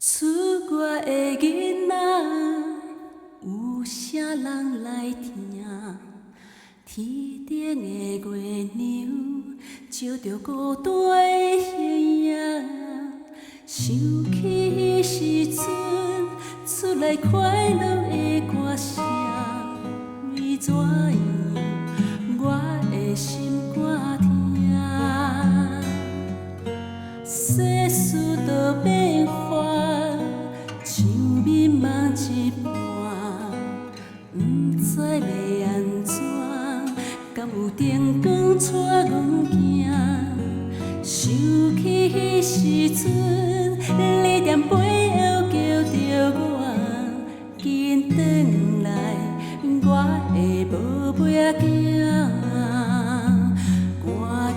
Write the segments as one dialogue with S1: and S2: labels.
S1: 厝外的囡仔，有啥人来听？天顶的月娘，照着孤单的形影。想起时阵，出来快乐的歌声，为怎样我的心肝疼？世事都变化，像迷茫一半，不知要安怎，敢有灯光带阮行？想起迄时阵，你踮背后叫着我，紧转来，我会无尾仔行，赶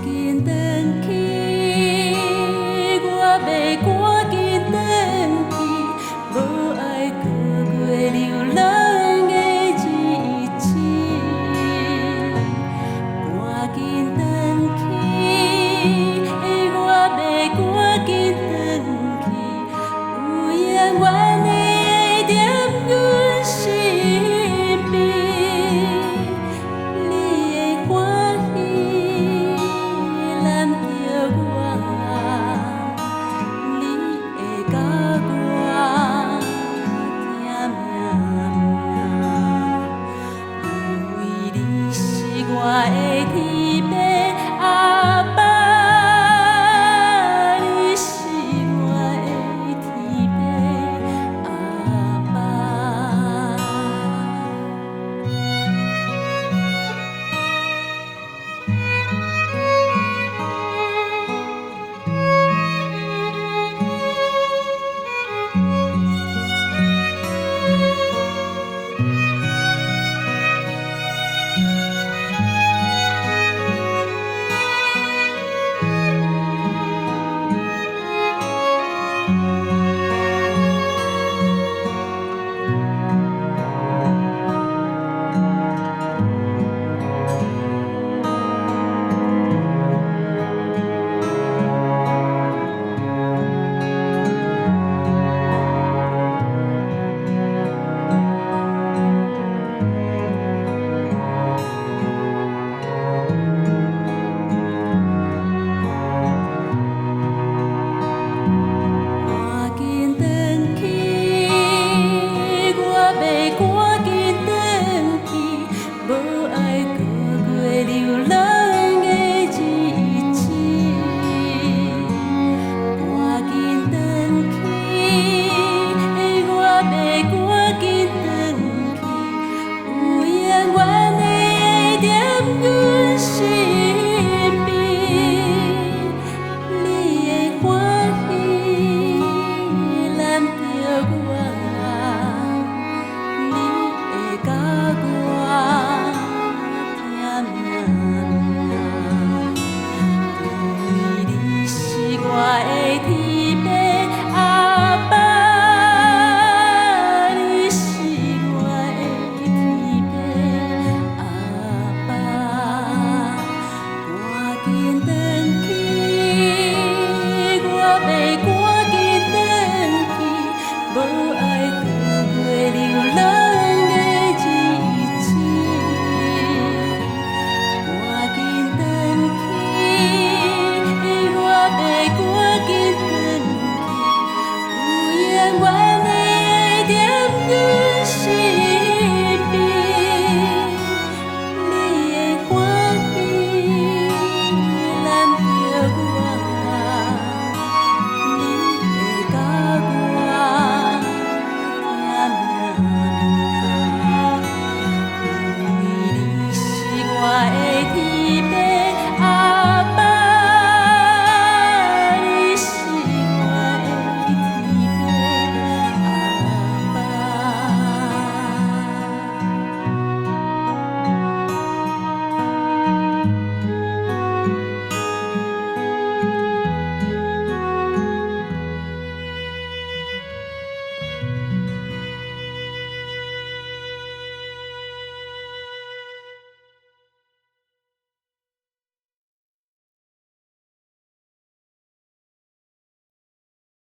S1: 紧转去，我要赶紧转去，无爱过过流浪的日子，赶紧转去，我要赶紧转去，有永远的爱踮阮身边，你的欢喜揽着我，你会甲我疼命命，因为你是我的天父阿爸，你是我的天父阿爸。赶紧转去，我要